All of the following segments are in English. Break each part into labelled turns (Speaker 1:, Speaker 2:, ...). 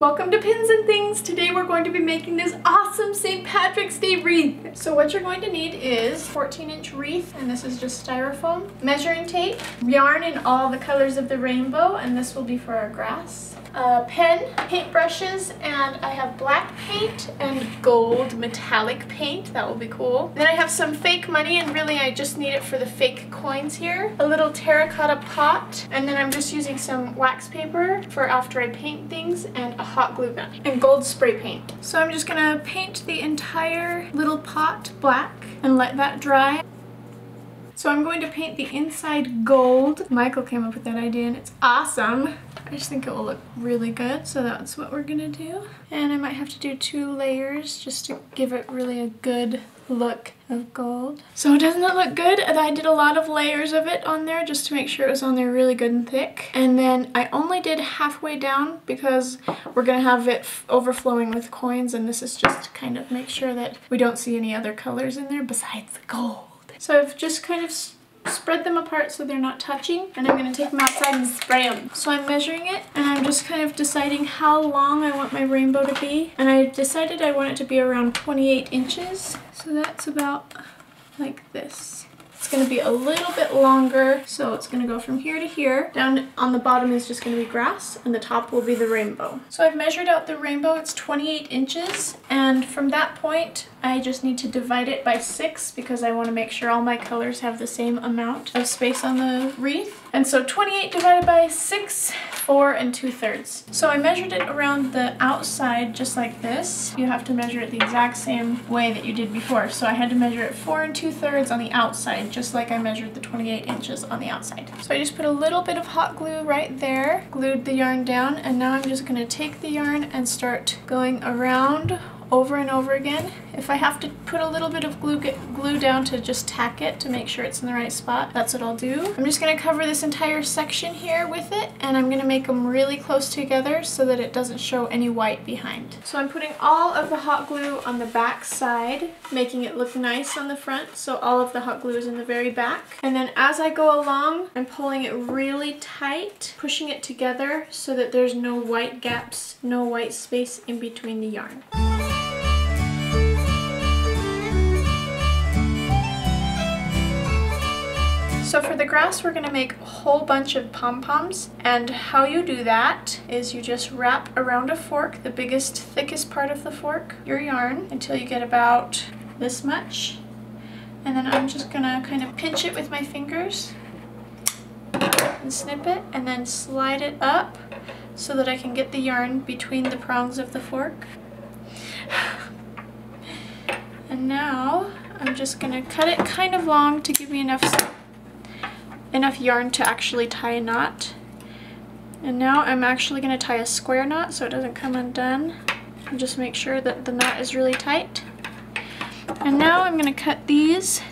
Speaker 1: Welcome to Pins and Things. Today we're going to be making this awesome St. Patrick's Day wreath. So what you're going to need is 14-inch wreath, and this is just styrofoam, measuring tape, yarn in all the colors of the rainbow, and this will be for our grass, a pen, paint brushes, and I have black paint and gold metallic paint. That will be cool. Then I have some fake money, and really I just need it for the fake coins here. A little terracotta pot, and then I'm just using some wax paper for after I paint things, and a hot glue gun, and gold spray paint. So I'm just gonna paint the entire little pot black and let that dry. So I'm going to paint the inside gold. Michael came up with that idea and it's awesome. I just think it will look really good, so that's what we're gonna do. And I might have to do 2 layers just to give it really a good look of gold. So doesn't it look good? And I did a lot of layers of it on there just to make sure it was on there really good and thick. And then I only did halfway down because we're gonna have it overflowing with coins, and this is just to kind of make sure that we don't see any other colors in there besides the gold. So I've just kind of spread them apart so they're not touching, and I'm going to take them outside and spray them. So I'm measuring it, and I'm just kind of deciding how long I want my rainbow to be, and I decided I want it to be around 28 inches, so that's about like this. It's going to be a little bit longer, so it's going to go from here to here. Down on the bottom is just going to be grass, and the top will be the rainbow. So I've measured out the rainbow. It's 28 inches, and from that point I just need to divide it by 6 because I want to make sure all my colors have the same amount of space on the wreath. And so 28 divided by 6, 4 2/3. So I measured it around the outside just like this. You have to measure it the exact same way that you did before. So I had to measure it 4 2/3 on the outside, just like I measured the 28 inches on the outside. So I just put a little bit of hot glue right there, glued the yarn down, and now I'm just going to take the yarn and start going around over and over again. If I have to put a little bit of glue down to just tack it to make sure it's in the right spot, that's what I'll do. I'm just going to cover this entire section here with it, and I'm going to make them really close together so that it doesn't show any white behind. So I'm putting all of the hot glue on the back side, making it look nice on the front, so all of the hot glue is in the very back. And then as I go along, I'm pulling it really tight, pushing it together so that there's no white gaps, no white space in between the yarn. So for the grass, we're going to make a whole bunch of pom-poms, and how you do that is you just wrap around a fork, the biggest, thickest part of the fork, your yarn until you get about this much, and then I'm just going to kind of pinch it with my fingers and snip it, and then slide it up so that I can get the yarn between the prongs of the fork. And now I'm just going to cut it kind of long to give me enough yarn to actually tie a knot. And now I'm actually going to tie a square knot so it doesn't come undone, and just make sure that the knot is really tight. And now I'm going to cut these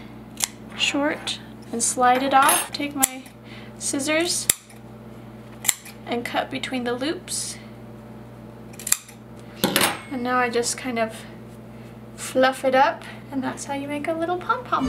Speaker 1: short and slide it off. Take my scissors and cut between the loops. And now I just kind of fluff it up, and that's how you make a little pom-pom.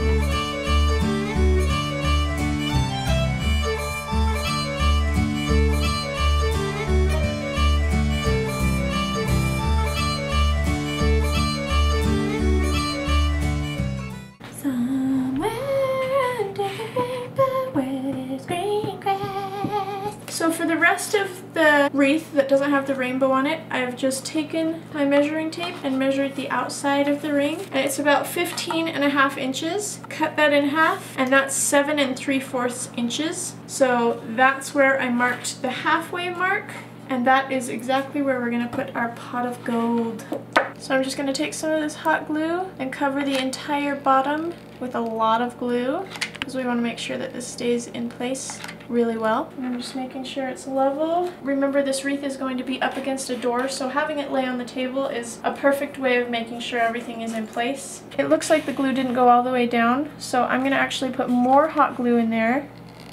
Speaker 1: So for the rest of the wreath that doesn't have the rainbow on it, I've just taken my measuring tape and measured the outside of the ring. And it's about 15.5 inches. Cut that in half, and that's 7 3/4 inches. So that's where I marked the halfway mark, and that is exactly where we're gonna put our pot of gold. So I'm just gonna take some of this hot glue and cover the entire bottom with a lot of glue, because we want to make sure that this stays in place really well. And I'm just making sure it's level. Remember, this wreath is going to be up against a door, so having it lay on the table is a perfect way of making sure everything is in place. It looks like the glue didn't go all the way down, so I'm going to actually put more hot glue in there,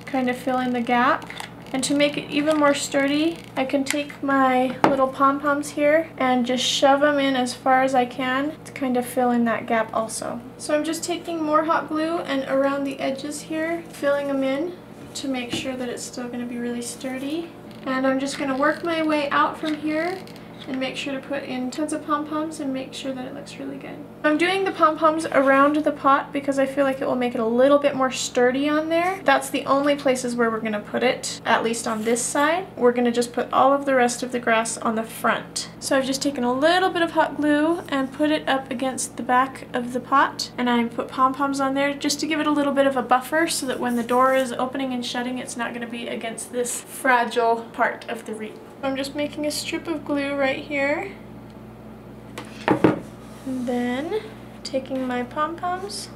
Speaker 1: kind of fill in the gap. And to make it even more sturdy, I can take my little pom-poms here and just shove them in as far as I can to kind of fill in that gap also. So I'm just taking more hot glue and around the edges here, filling them in to make sure that it's still going to be really sturdy. And I'm just going to work my way out from here and make sure to put in tons of pom-poms and make sure that it looks really good. I'm doing the pom-poms around the pot because I feel like it will make it a little bit more sturdy on there. That's the only places where we're going to put it, at least on this side. We're going to just put all of the rest of the grass on the front. So I've just taken a little bit of hot glue and put it up against the back of the pot, and I put pom-poms on there just to give it a little bit of a buffer so that when the door is opening and shutting, it's not going to be against this fragile part of the wreath. I'm just making a strip of glue right here, and then taking my pom-poms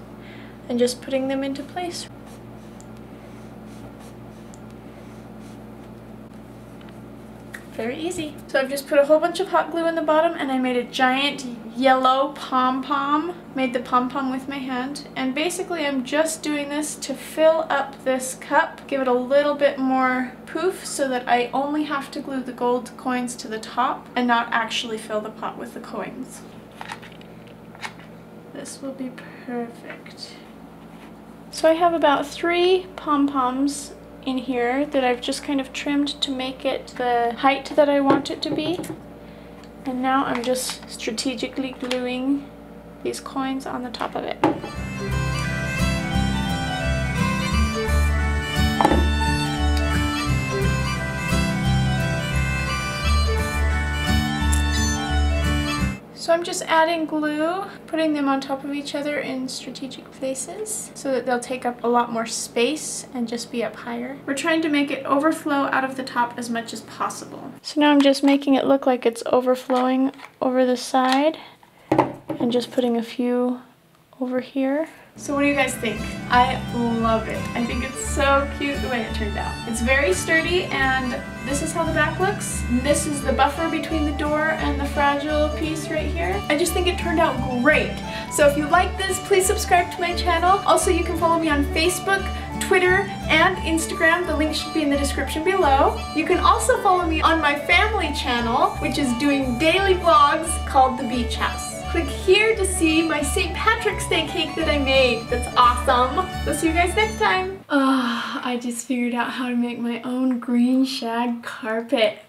Speaker 1: and just putting them into place. Very easy. So I've just put a whole bunch of hot glue in the bottom, and I made a giant yellow pom-pom. Made the pom-pom with my hand, and basically I'm just doing this to fill up this cup, give it a little bit more poof so that I only have to glue the gold coins to the top and not actually fill the pot with the coins. This will be perfect. So I have about 3 pom-poms in here that I've just kind of trimmed to make it the height that I want it to be. And now I'm just strategically gluing these coins on the top of it. So I'm just adding glue, putting them on top of each other in strategic places so that they'll take up a lot more space and just be up higher. We're trying to make it overflow out of the top as much as possible. So now I'm just making it look like it's overflowing over the side and just putting a few over here. So what do you guys think? I love it. I think it's so cute the way it turned out. It's very sturdy, and this is how the back looks. This is the buffer between the door and the fragile piece right here. I just think it turned out great. So if you like this, please subscribe to my channel. Also, you can follow me on Facebook, Twitter, and Instagram. The link should be in the description below. You can also follow me on my family channel, which is doing daily vlogs called The Beach House. Click here to see my St. Patrick's Day cake that I made. That's awesome. We'll see you guys next time. I just figured out how to make my own green shag carpet.